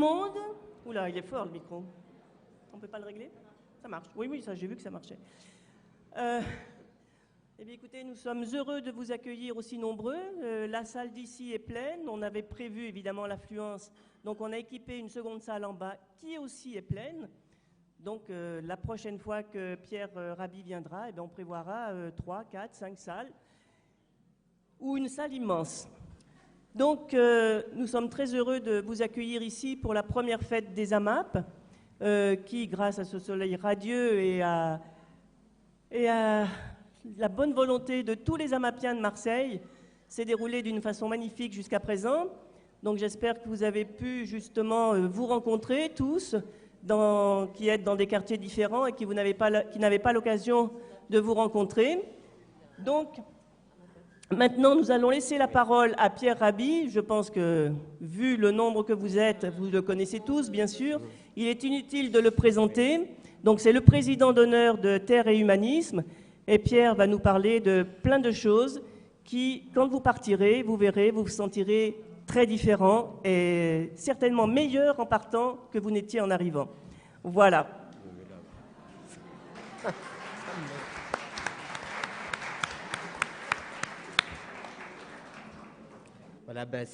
monde. Oula, il est fort le micro. On ne peut pas le régler? Ça marche. Oui, oui, ça, j'ai vu que ça marchait. Eh bien, écoutez, nous sommes heureux de vous accueillir aussi nombreux. La salle d'ici est pleine. On avait prévu évidemment l'affluence. Donc, on a équipé une seconde salle en bas qui aussi est pleine. Donc, la prochaine fois que Pierre Rabhi viendra, eh bien, on prévoira 3, 4, 5 salles ou une salle immense. Donc, nous sommes très heureux de vous accueillir ici pour la première fête des AMAP, qui, grâce à ce soleil radieux et à la bonne volonté de tous les AMAPiens de Marseille, s'est déroulée d'une façon magnifique jusqu'à présent. Donc, j'espère que vous avez pu justement vous rencontrer tous, qui êtes dans des quartiers différents et qui n'avaient pas l'occasion de vous rencontrer. Donc, maintenant, nous allons laisser la parole à Pierre Rabhi. Je pense que, vu le nombre que vous êtes, vous le connaissez tous, bien sûr. Il est inutile de le présenter. Donc, c'est le président d'honneur de Terre et Humanisme. Et Pierre va nous parler de plein de choses qui, quand vous partirez, vous verrez, vous vous sentirez très différent et certainement meilleur en partant que vous n'étiez en arrivant. Voilà. Voilà, ben,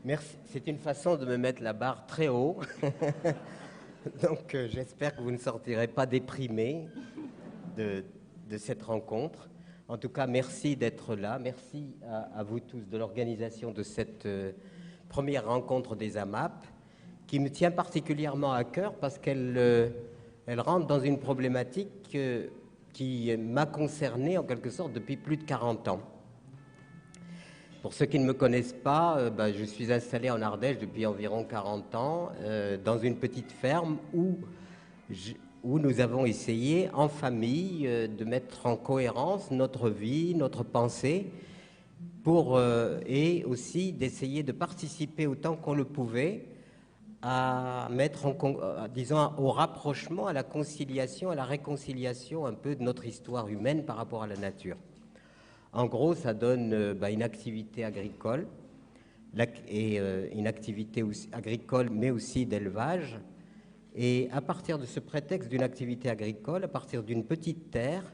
merci. C'est une façon de me mettre la barre très haut. Donc, j'espère que vous ne sortirez pas déprimé de cette rencontre. En tout cas, merci d'être là. Merci à vous tous de l'organisation de cette première rencontre des AMAP, qui me tient particulièrement à cœur parce qu'elle rentre dans une problématique qui m'a concerné en quelque sorte depuis plus de 40 ans. Pour ceux qui ne me connaissent pas, je suis installé en Ardèche depuis environ 40 ans, dans une petite ferme où nous avons essayé en famille de mettre en cohérence notre vie, notre pensée, et aussi d'essayer de participer autant qu'on le pouvait à mettre disons, au rapprochement, à la conciliation, à la réconciliation un peu de notre histoire humaine par rapport à la nature. En gros, ça donne une activité agricole, une activité agricole, mais aussi d'élevage. Et à partir de ce prétexte d'une activité agricole, à partir d'une petite terre,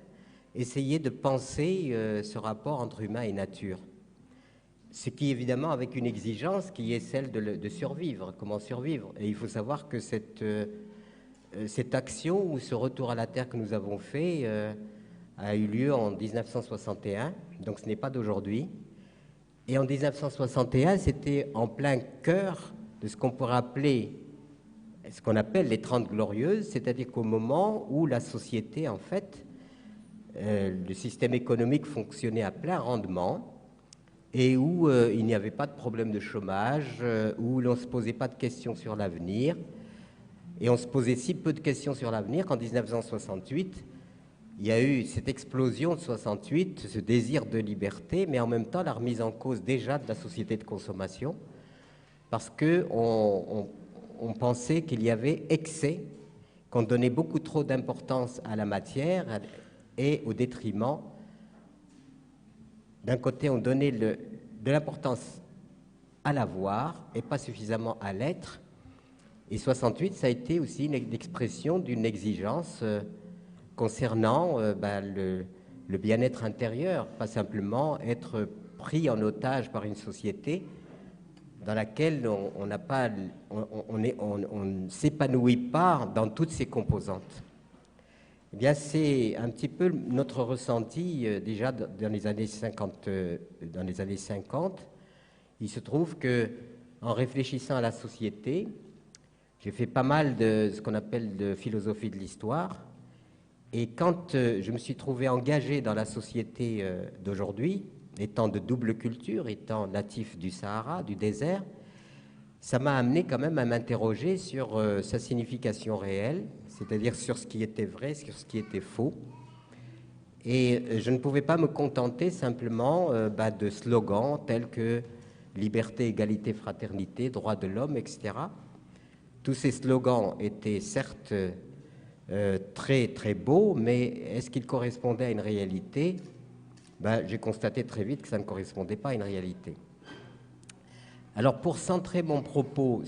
essayer de penser ce rapport entre humain et nature. Ce qui, évidemment, avec une exigence qui est celle de survivre. Comment survivre? Et il faut savoir que cette action ou ce retour à la terre que nous avons fait a eu lieu en 1961, donc ce n'est pas d'aujourd'hui. Et en 1961, c'était en plein cœur de ce qu'on pourrait appeler, ce qu'on appelle les 30 Glorieuses, c'est-à-dire qu'au moment où la société, en fait, le système économique fonctionnait à plein rendement et où il n'y avait pas de problème de chômage, où l'on ne se posait pas de questions sur l'avenir. Et on se posait si peu de questions sur l'avenir qu'en 1968, il y a eu cette explosion de 68, ce désir de liberté, mais en même temps la remise en cause déjà de la société de consommation, parce qu'on pensait qu'il y avait excès, qu'on donnait beaucoup trop d'importance à la matière et au détriment. D'un côté, on donnait de l'importance à l'avoir et pas suffisamment à l'être. Et 68, ça a été aussi une expression d'une exigence concernant le bien-être intérieur, pas simplement être pris en otage par une société dans laquelle on ne s'épanouit pas dans toutes ses composantes. Eh bien, c'est un petit peu notre ressenti déjà dans les années 50. Il se trouve que, en réfléchissant à la société, j'ai fait pas mal de ce qu'on appelle de philosophie de l'histoire. Et quand je me suis trouvé engagé dans la société d'aujourd'hui, étant de double culture, étant natif du Sahara, du désert, ça m'a amené quand même à m'interroger sur sa signification réelle, c'est-à-dire sur ce qui était vrai, sur ce qui était faux. Et je ne pouvais pas me contenter simplement de slogans tels que liberté, égalité, fraternité, droits de l'homme, etc. Tous ces slogans étaient certes très très beaux, mais est-ce qu'ils correspondaient à une réalité? J'ai constaté très vite que ça ne correspondait pas à une réalité. Alors, pour centrer mon propos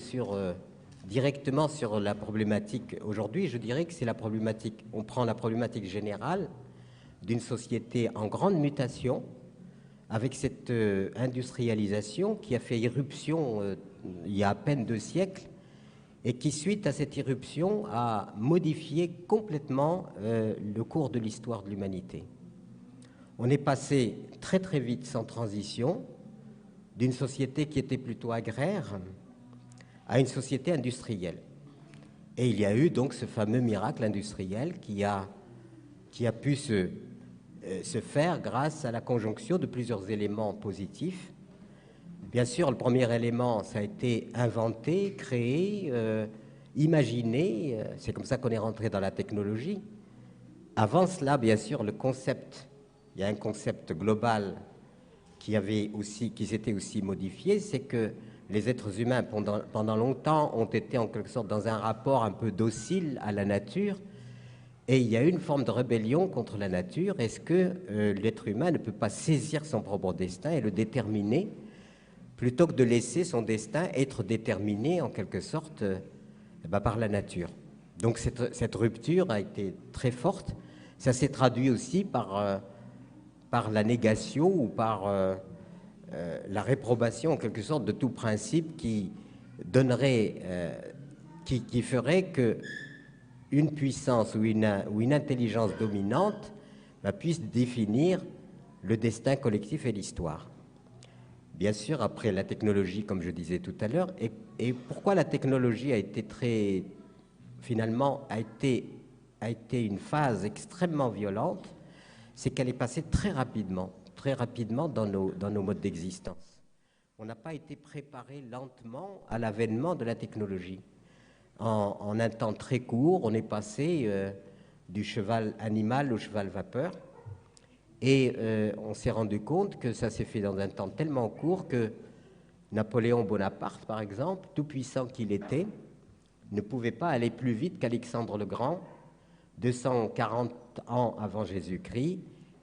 directement sur la problématique aujourd'hui, je dirais que c'est la problématique, on prend la problématique générale d'une société en grande mutation, avec cette industrialisation qui a fait irruption il y a à peine 2 siècles, et qui, suite à cette irruption, a modifié complètement le cours de l'histoire de l'humanité. On est passé très très vite, sans transition, d'une société qui était plutôt agraire à une société industrielle. Et il y a eu donc ce fameux miracle industriel qui a pu se faire grâce à la conjonction de plusieurs éléments positifs. Bien sûr, le premier élément, ça a été inventé, créé, imaginé. C'est comme ça qu'on est rentré dans la technologie. Avant cela, bien sûr, il y a un concept global qui s'était aussi modifié, c'est que les êtres humains, pendant longtemps, ont été en quelque sorte dans un rapport un peu docile à la nature, et il y a eu une forme de rébellion contre la nature. Est-ce que l'être humain ne peut pas saisir son propre destin et le déterminer, plutôt que de laisser son destin être déterminé, en quelque sorte, par la nature? Donc cette rupture a été très forte. Ça s'est traduit aussi par la négation ou par la réprobation, en quelque sorte, de tout principe qui ferait que une puissance ou une intelligence dominante puisse définir le destin collectif et l'histoire. Bien sûr, après la technologie, comme je disais tout à l'heure, et pourquoi la technologie a été une phase extrêmement violente, c'est qu'elle est passée très rapidement dans nos modes d'existence. On n'a pas été préparé lentement à l'avènement de la technologie. En un temps très court, on est passé du cheval animal au cheval vapeur, et on s'est rendu compte que ça s'est fait dans un temps tellement court que Napoléon Bonaparte, par exemple, tout puissant qu'il était, ne pouvait pas aller plus vite qu'Alexandre le Grand, 240 ans avant Jésus-Christ,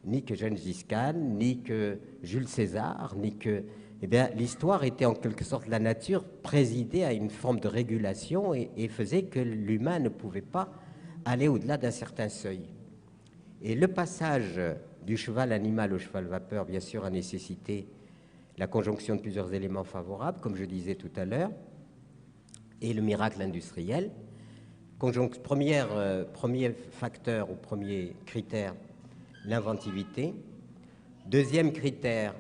ni que Gengis Khan, ni que Jules César, ni que... Eh bien, l'histoire était en quelque sorte, la nature présidait à une forme de régulation et faisait que l'humain ne pouvait pas aller au-delà d'un certain seuil. Et le passage du cheval animal au cheval vapeur, bien sûr, a nécessité la conjonction de plusieurs éléments favorables, comme je disais tout à l'heure, et le miracle industriel. Premier facteur ou premier critère, l'inventivité. Deuxième critère,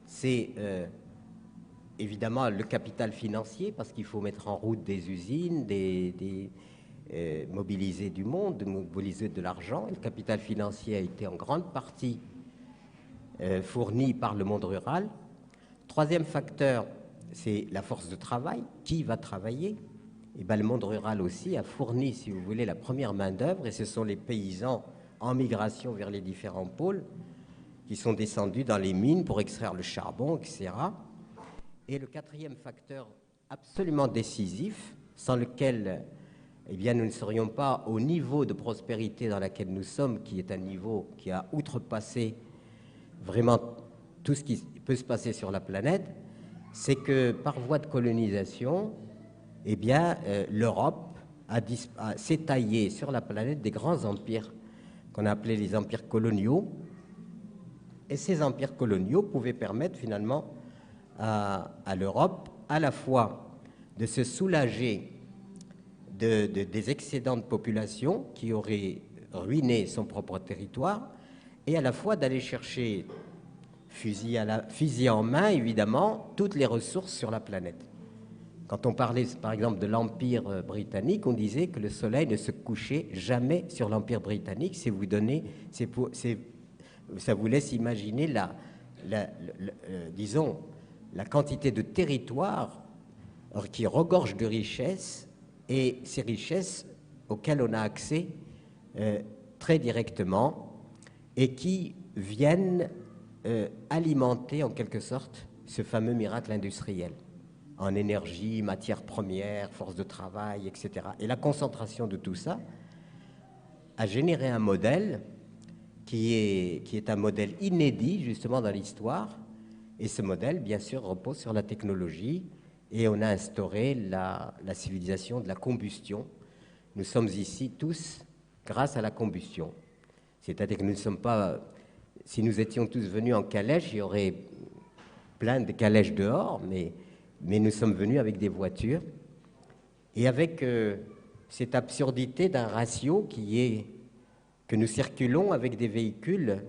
c'est évidemment le capital financier, parce qu'il faut mettre en route des usines, mobiliser du monde, mobiliser de l'argent. Le capital financier a été en grande partie fourni par le monde rural. Troisième facteur, c'est la force de travail. Qui va travailler? Et bien, le monde rural aussi a fourni, si vous voulez, la première main-d'œuvre, et ce sont les paysans en migration vers les différents pôles qui sont descendus dans les mines pour extraire le charbon, etc. Et le quatrième facteur absolument décisif, sans lequel eh bien, nous ne serions pas au niveau de prospérité dans lequel nous sommes, qui est un niveau qui a outrepassé vraiment tout ce qui peut se passer sur la planète, c'est que par voie de colonisation, eh bien, l'Europe s'est taillée sur la planète des grands empires qu'on a appelés les empires coloniaux. Et ces empires coloniaux pouvaient permettre finalement à l'Europe à la fois de se soulager des excédents de population qui auraient ruiné son propre territoire, et à la fois d'aller chercher, fusil en main évidemment, toutes les ressources sur la planète. Quand on parlait par exemple de l'Empire britannique, on disait que le soleil ne se couchait jamais sur l'Empire britannique. Ça vous laisse imaginer disons, la quantité de territoire qui regorge de richesses, et ces richesses auxquelles on a accès très directement et qui viennent alimenter en quelque sorte ce fameux miracle industriel en énergie, matières premières, force de travail, etc. Et la concentration de tout ça a généré un modèle qui est un modèle inédit justement dans l'histoire, Et ce modèle, bien sûr, repose sur la technologie et on a instauré la civilisation de la combustion. Nous sommes ici tous grâce à la combustion. C'est-à-dire que nous ne sommes pas... Si nous étions tous venus en calèche, il y aurait plein de calèches dehors, mais nous sommes venus avec des voitures et avec cette absurdité d'un ratio qui est que nous circulons avec des véhicules.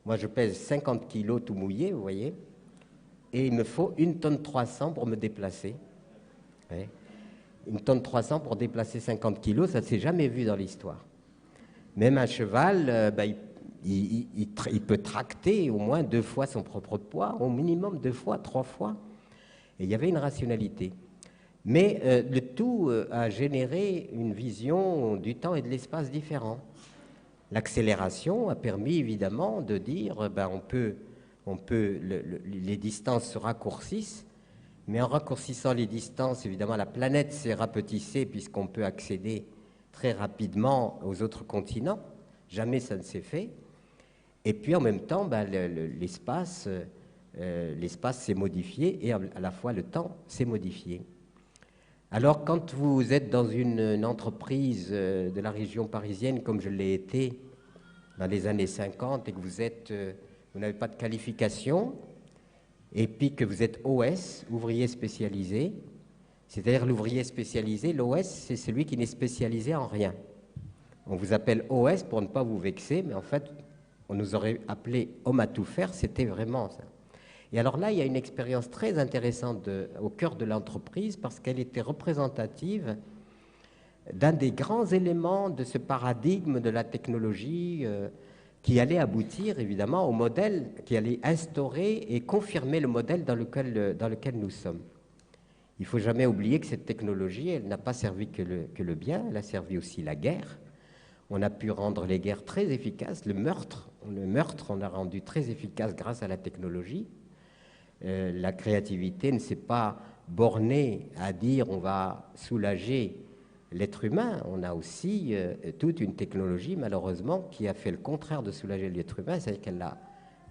Moi, je pèse 50 kilos tout mouillé, vous voyez, et il me faut 1,3 tonne pour me déplacer. Ouais. 1,3 tonne pour déplacer 50 kilos, ça ne s'est jamais vu dans l'histoire. Même un cheval, il peut tracter au moins 2 fois son propre poids, au minimum 2 fois, 3 fois. Et il y avait une rationalité. Mais le tout a généré une vision du temps et de l'espace différent. L'accélération a permis évidemment de dire les distances se raccourcissent, mais en raccourcissant les distances, évidemment, la planète s'est rapetissée puisqu'on peut accéder très rapidement aux autres continents. Jamais ça ne s'est fait. Et puis en même temps, l'espace s'est modifié et à la fois le temps s'est modifié. Alors quand vous êtes dans une entreprise de la région parisienne, comme je l'ai été dans les années 50, et que vous n'avez pas de qualification, et puis que vous êtes OS, ouvrier spécialisé, c'est-à-dire l'ouvrier spécialisé, l'OS, c'est celui qui n'est spécialisé en rien. On vous appelle OS pour ne pas vous vexer, mais en fait, on nous aurait appelé homme à tout faire, c'était vraiment ça. Et alors là, il y a une expérience très intéressante au cœur de l'entreprise parce qu'elle était représentative d'un des grands éléments de ce paradigme de la technologie qui allait aboutir évidemment au modèle, qui allait instaurer et confirmer le modèle dans lequel nous sommes. Il ne faut jamais oublier que cette technologie, elle n'a pas servi que le bien, elle a servi aussi la guerre. On a pu rendre les guerres très efficaces. Le meurtre, on a rendu très efficace grâce à la technologie. La créativité ne s'est pas bornée à dire on va soulager l'être humain. On a aussi toute une technologie, malheureusement, qui a fait le contraire de soulager l'être humain. C'est-à-dire qu'elle l'a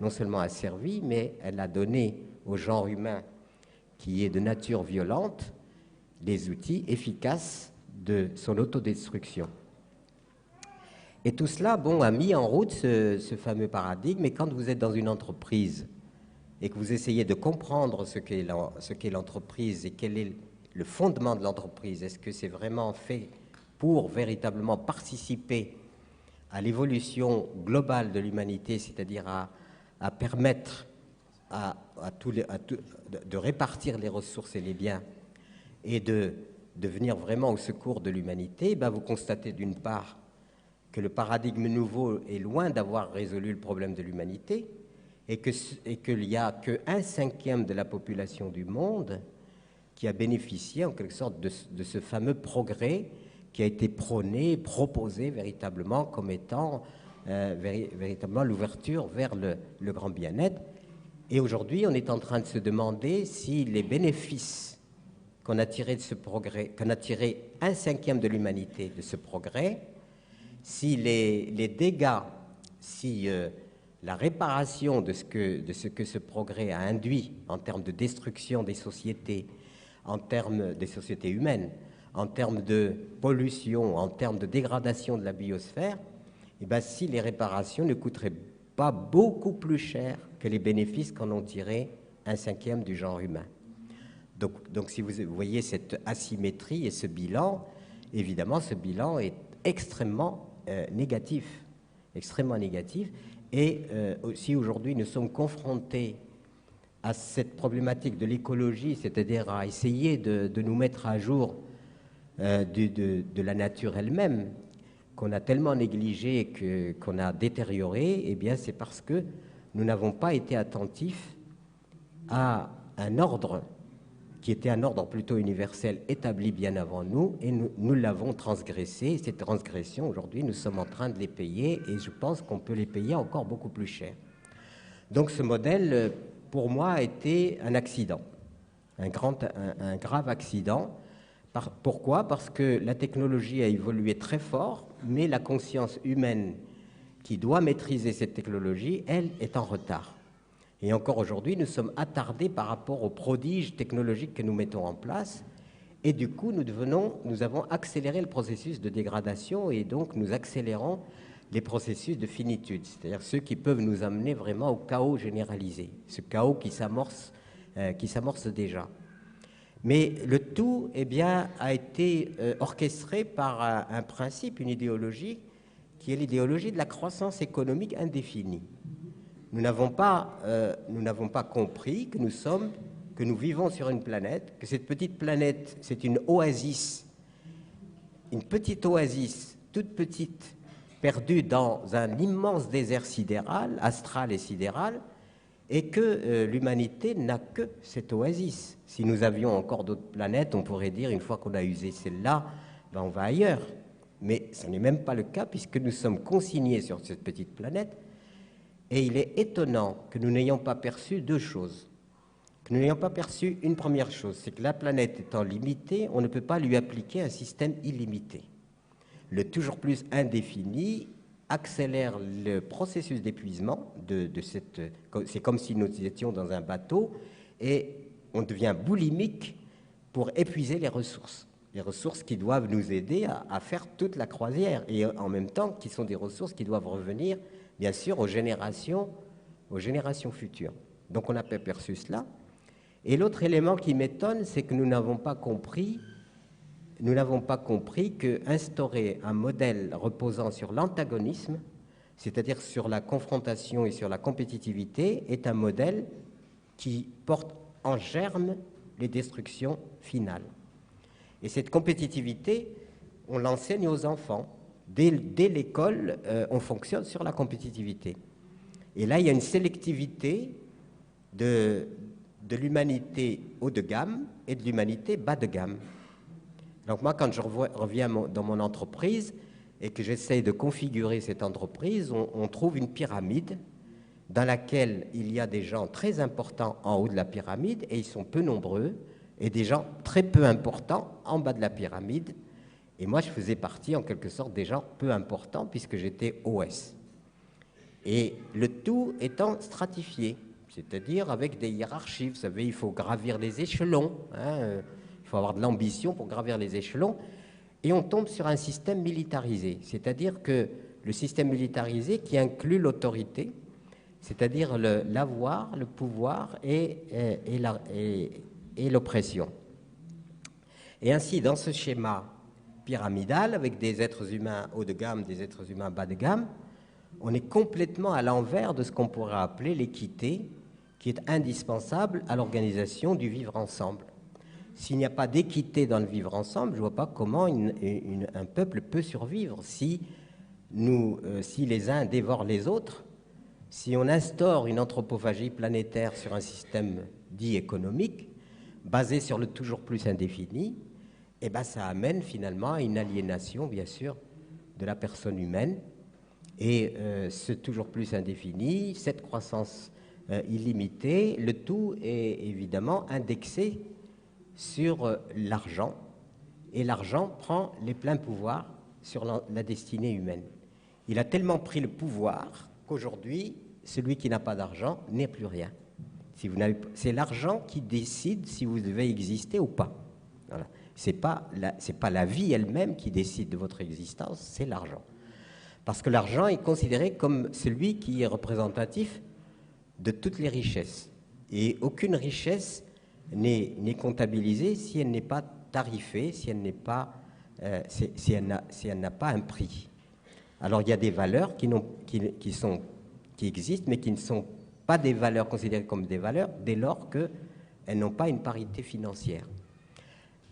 non seulement asservi, mais elle a donné au genre humain, qui est de nature violente, les outils efficaces de son autodestruction. Et tout cela, a mis en route ce fameux paradigme. Et quand vous êtes dans une entreprise et que vous essayez de comprendre ce qu'est l'entreprise et quel est le fondement de l'entreprise, est-ce que c'est vraiment fait pour véritablement participer à l'évolution globale de l'humanité, c'est-à-dire à permettre de répartir les ressources et les biens et de venir vraiment au secours de l'humanité, vous constatez d'une part que le paradigme nouveau est loin d'avoir résolu le problème de l'humanité et qu'il n'y a qu'un cinquième de la population du monde qui a bénéficié en quelque sorte de ce fameux progrès qui a été prôné, proposé véritablement comme étant véritablement l'ouverture vers le grand bien-être. Et aujourd'hui, on est en train de se demander si les bénéfices qu'on a tirés de ce progrès, qu'on a tiré un cinquième de l'humanité de ce progrès, si les dégâts, si la réparation de ce que ce progrès a induit en termes de destruction des sociétés, en termes des sociétés humaines, en termes de pollution, en termes de dégradation de la biosphère, si les réparations ne coûteraient pas beaucoup plus cher que les bénéfices qu'en ont tiré un cinquième du genre humain. Donc si vous voyez cette asymétrie et ce bilan, évidemment, ce bilan est extrêmement négatif. Et si aujourd'hui nous sommes confrontés à cette problématique de l'écologie, c'est-à-dire à essayer de nous mettre à jour de la nature elle-même, qu'on a tellement négligé qu'on a détérioré, c'est parce que nous n'avons pas été attentifs à un ordre qui était un ordre plutôt universel établi bien avant nous, et nous l'avons transgressé. Cette transgression, aujourd'hui, nous sommes en train de les payer, et je pense qu'on peut les payer encore beaucoup plus cher. Donc ce modèle, pour moi, a été un accident, un grave accident. Pourquoi ? Parce que la technologie a évolué très fort, mais la conscience humaine qui doit maîtriser cette technologie, elle, est en retard. Et encore aujourd'hui, nous sommes attardés par rapport aux prodiges technologiques que nous mettons en place. Et du coup, nous avons accéléré le processus de dégradation et donc nous accélérons les processus de finitude, c'est-à-dire ceux qui peuvent nous amener vraiment au chaos généralisé, ce chaos qui s'amorce déjà. Mais le tout eh bien, a été orchestré par un principe, une idéologie, qui est l'idéologie de la croissance économique indéfinie. Nous n'avons pas compris que nous vivons sur une planète, que cette petite planète, c'est une oasis, une petite oasis, toute petite, perdue dans un immense désert sidéral, astral et sidéral, et que l'humanité n'a que cette oasis. Si nous avions encore d'autres planètes, on pourrait dire, une fois qu'on a usé celle-là, ben on va ailleurs. Mais ce n'est même pas le cas, puisque nous sommes consignés sur cette petite planète, et il est étonnant que nous n'ayons pas perçu deux choses. Que nous n'ayons pas perçu une première chose, c'est que la planète étant limitée, on ne peut pas lui appliquer un système illimité. Le toujours plus indéfini accélère le processus d'épuisement de cette... C'est comme si nous étions dans un bateau et on devient boulimique pour épuiser les ressources qui doivent nous aider à faire toute la croisière et en même temps qui sont des ressources qui doivent revenir, bien sûr, aux générations futures. Donc on n'a pas perçu cela. Et l'autre élément qui m'étonne, c'est que nous n'avons pas compris que instaurer un modèle reposant sur l'antagonisme, c'est-à-dire sur la confrontation et sur la compétitivité, est un modèle qui porte en germe les destructions finales. Et cette compétitivité, on l'enseigne aux enfants. Dès l'école, on fonctionne sur la compétitivité. Et là, il y a une sélectivité de l'humanité haut de gamme et de l'humanité bas de gamme. Donc moi, quand je reviens dans mon entreprise et que j'essaye de configurer cette entreprise, on trouve une pyramide dans laquelle il y a des gens très importants en haut de la pyramide, et ils sont peu nombreux, et des gens très peu importants en bas de la pyramide. Et moi, je faisais partie, en quelque sorte, des gens peu importants, puisque j'étais OS. Et le tout étant stratifié, c'est-à-dire avec des hiérarchies. Vous savez, il faut gravir les échelons, hein, il faut avoir de l'ambition pour gravir les échelons, et on tombe sur un système militarisé, c'est-à-dire que le système militarisé qui inclut l'autorité, c'est-à-dire l'avoir, le pouvoir et l'oppression. Et ainsi, dans ce schéma pyramidal, avec des êtres humains haut de gamme, des êtres humains bas de gamme, on est complètement à l'envers de ce qu'on pourrait appeler l'équité, qui est indispensable à l'organisation du vivre ensemble. S'il n'y a pas d'équité dans le vivre ensemble, je ne vois pas comment un peuple peut survivre si les uns dévorent les autres, si on instaure une anthropophagie planétaire sur un système dit économique, basé sur le toujours plus indéfini, et ben ça amène finalement à une aliénation, bien sûr, de la personne humaine. Et ce toujours plus indéfini, cette croissance illimitée, le tout est évidemment indexé sur l'argent, et l'argent prend les pleins pouvoirs sur la destinée humaine. Il a tellement pris le pouvoir qu'aujourd'hui, celui qui n'a pas d'argent n'est plus rien. C'est l'argent qui décide si vous devez exister ou pas. Voilà. C'est pas la vie elle-même qui décide de votre existence, c'est l'argent. Parce que l'argent est considéré comme celui qui est représentatif de toutes les richesses. Et aucune richesse n'est comptabilisée si elle n'est pas tarifée, si elle n'a pas un prix. Alors il y a des valeurs qui existent, mais qui ne sont pas des valeurs considérées comme des valeurs dès lors qu'elles n'ont pas une parité financière.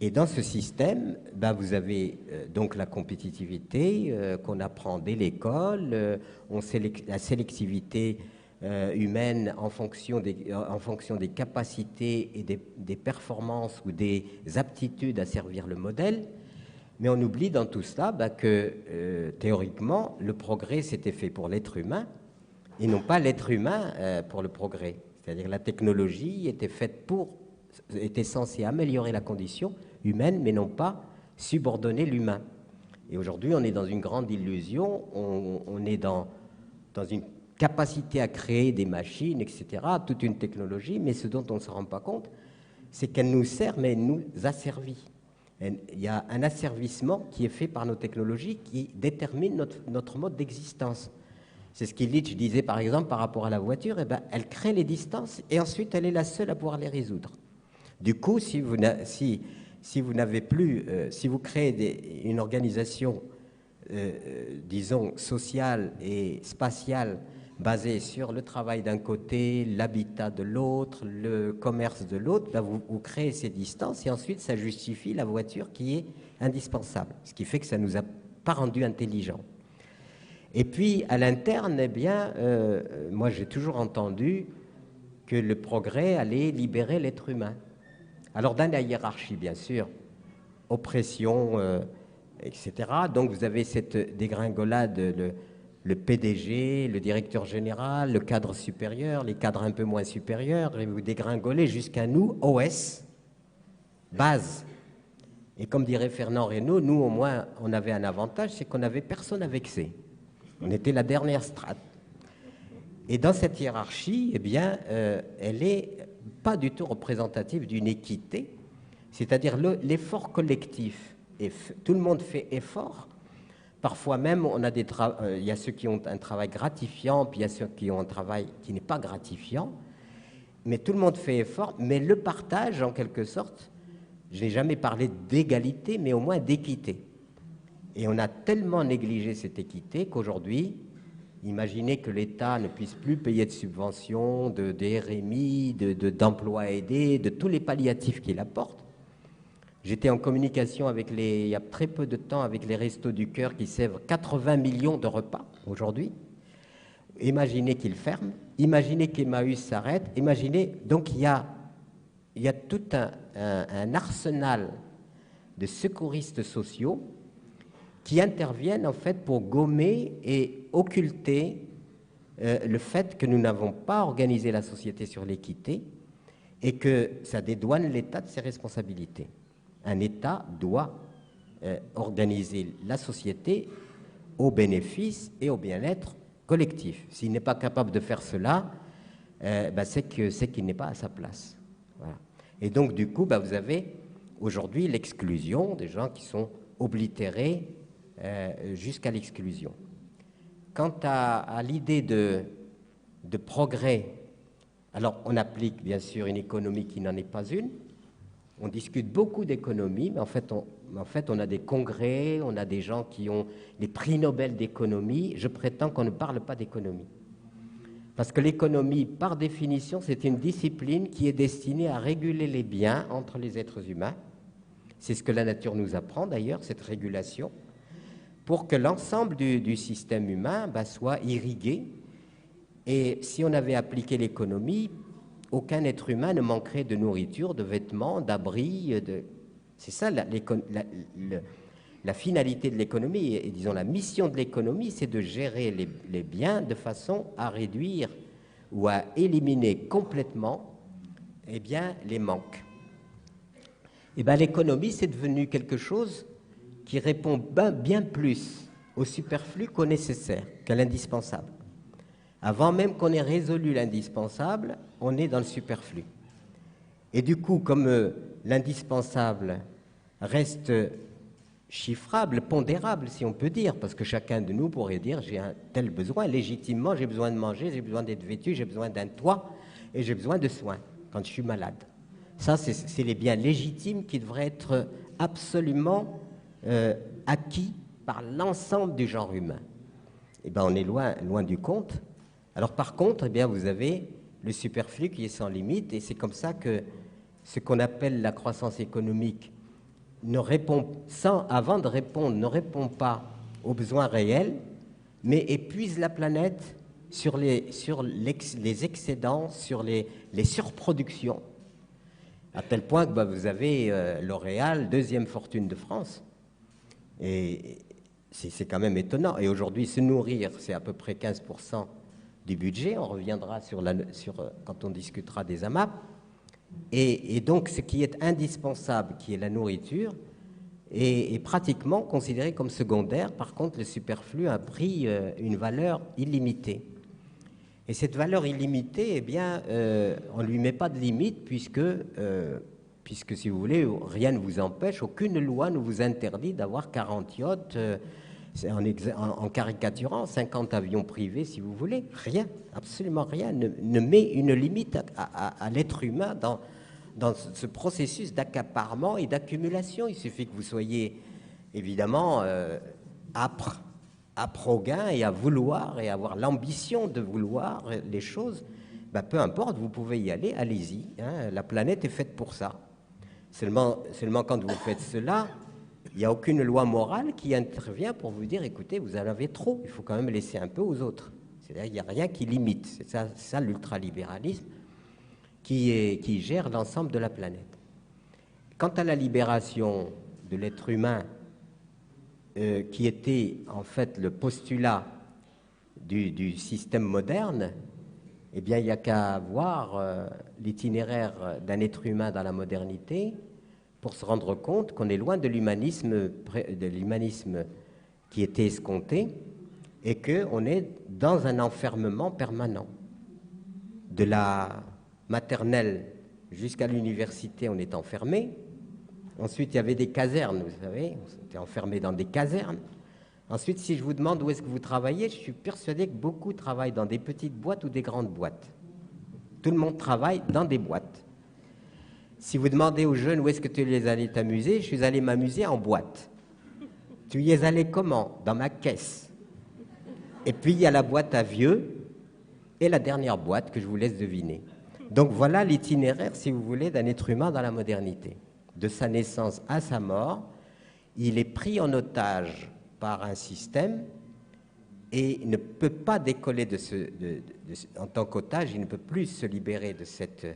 Et dans ce système, vous avez donc la compétitivité qu'on apprend dès l'école, la sélectivité humaine en fonction des capacités et des performances ou des aptitudes à servir le modèle. Mais on oublie dans tout cela que théoriquement, le progrès s'était fait pour l'être humain et non pas l'être humain pour le progrès. C'est-à-dire la technologie était censée améliorer la condition humaine, mais non pas subordonner l'humain. Et aujourd'hui, on est dans une grande illusion, on est dans capacité à créer des machines, etc., toute une technologie, mais ce dont on ne se rend pas compte, c'est qu'elle nous sert, mais elle nous asservit. Il y a un asservissement qui est fait par nos technologies qui détermine notre mode d'existence. C'est ce qu'Illich disait, par exemple, par rapport à la voiture. Eh ben, elle crée les distances et ensuite, elle est la seule à pouvoir les résoudre. Du coup, si vous n'avez plus, si vous créez une organisation, disons, sociale et spatiale basée sur le travail d'un côté, l'habitat de l'autre, le commerce de l'autre, ben vous créez ces distances et ensuite ça justifie la voiture qui est indispensable. Ce qui fait que ça ne nous a pas rendus intelligents. Et puis à l'interne, eh bien, moi j'ai toujours entendu que le progrès allait libérer l'être humain. Alors dans la hiérarchie, bien sûr, oppression, etc. Donc vous avez cette dégringolade, le PDG, le directeur général, le cadre supérieur, les cadres un peu moins supérieurs, et vous dégringolez jusqu'à nous, OS, base. Et comme dirait Fernand Reynaud, nous au moins on avait un avantage, c'est qu'on n'avait personne à vexer. On était la dernière strate. Et dans cette hiérarchie, eh bien, elle n'est pas du tout représentative d'une équité, c'est-à-dire l'effort collectif. Et tout le monde fait effort. Parfois même, il y a ceux qui ont un travail gratifiant, puis il y a ceux qui ont un travail qui n'est pas gratifiant. Mais tout le monde fait effort, mais le partage, en quelque sorte, je n'ai jamais parlé d'égalité, mais au moins d'équité. Et on a tellement négligé cette équité qu'aujourd'hui, imaginez que l'État ne puisse plus payer de subventions, de RMI, d'emplois aidés, de tous les palliatifs qu'il apporte. J'étais en communication il y a très peu de temps avec les Restos du Cœur qui servent 80 millions de repas aujourd'hui. Imaginez qu'ils ferment, imaginez qu'Emmaüs s'arrête, imaginez, donc il y a tout un arsenal de secouristes sociaux qui interviennent en fait pour gommer et occulter le fait que nous n'avons pas organisé la société sur l'équité et que ça dédouane l'État de ses responsabilités. Un État doit organiser la société au bénéfice et au bien-être collectif. S'il n'est pas capable de faire cela, c'est qu'il n'est pas à sa place. Voilà. Et donc, du coup, vous avez aujourd'hui l'exclusion des gens qui sont oblitérés jusqu'à l'exclusion. Quant à l'idée de progrès, alors on applique bien sûr une économie qui n'en est pas une. On discute beaucoup d'économie, mais en fait, on a des congrès, on a des gens qui ont les prix Nobel d'économie. Je prétends qu'on ne parle pas d'économie. Parce que l'économie, par définition, c'est une discipline qui est destinée à réguler les biens entre les êtres humains. C'est ce que la nature nous apprend d'ailleurs, cette régulation, pour que l'ensemble du système humain soit irrigué. Et si on avait appliqué l'économie, aucun être humain ne manquerait de nourriture, de vêtements, d'abris. C'est ça la finalité de l'économie, et disons la mission de l'économie, c'est de gérer les biens de façon à réduire ou à éliminer complètement les manques. L'économie, c'est devenu quelque chose qui répond bien plus au superflu qu'au nécessaire, qu'à l'indispensable. Avant même qu'on ait résolu l'indispensable, on est dans le superflu. Et du coup, comme l'indispensable reste chiffrable, pondérable, si on peut dire, parce que chacun de nous pourrait dire j'ai un tel besoin, légitimement, j'ai besoin de manger, j'ai besoin d'être vêtu, j'ai besoin d'un toit et j'ai besoin de soins quand je suis malade. Ça, c'est les biens légitimes qui devraient être absolument acquis par l'ensemble du genre humain. On est loin du compte. Alors par contre, vous avez le superflu qui est sans limite, et c'est comme ça que ce qu'on appelle la croissance économique avant de répondre, ne répond pas aux besoins réels, mais épuise la planète sur les excédents, sur les surproductions, à tel point que vous avez L'Oréal, deuxième fortune de France, et c'est quand même étonnant. Et aujourd'hui, se nourrir, c'est à peu près 15% du budget. On reviendra quand on discutera des AMAP. Et donc, ce qui est indispensable, qui est la nourriture, est pratiquement considéré comme secondaire. Par contre, le superflu a pris une valeur illimitée. Et cette valeur illimitée, eh bien, on ne lui met pas de limite puisque, si vous voulez, rien ne vous empêche, aucune loi ne vous interdit d'avoir 40 yachts, en caricaturant, 50 avions privés, si vous voulez. Rien, absolument rien ne met une limite à l'être humain dans ce processus d'accaparement et d'accumulation. Il suffit que vous soyez, évidemment, âpre au gain et à vouloir et avoir l'ambition de vouloir les choses, ben, peu importe, vous pouvez y aller, allez-y, hein, la planète est faite pour ça. Seulement quand vous faites cela, il n'y a aucune loi morale qui intervient pour vous dire, écoutez, vous en avez trop, il faut quand même laisser un peu aux autres. C'est-à-dire qu'il n'y a rien qui limite, c'est ça l'ultralibéralisme qui gère l'ensemble de la planète. Quant à la libération de l'être humain, qui était en fait le postulat du système moderne, eh bien, il n'y a qu'à voir l'itinéraire d'un être humain dans la modernité pour se rendre compte qu'on est loin de l'humanisme qui était escompté et qu'on est dans un enfermement permanent. De la maternelle jusqu'à l'université, on est enfermé. Ensuite, il y avait des casernes, vous savez, on était enfermé dans des casernes. Ensuite, si je vous demande où est-ce que vous travaillez, je suis persuadé que beaucoup travaillent dans des petites boîtes ou des grandes boîtes. Tout le monde travaille dans des boîtes. Si vous demandez aux jeunes où est-ce que tu es allé t'amuser, je suis allé m'amuser en boîte. Tu y es allé comment? Dans ma caisse. Et puis, il y a la boîte à vieux et la dernière boîte que je vous laisse deviner. Donc, voilà l'itinéraire, si vous voulez, d'un être humain dans la modernité. De sa naissance à sa mort, il est pris en otage par un système et ne peut pas décoller en tant qu'otage, il ne peut plus se libérer de cet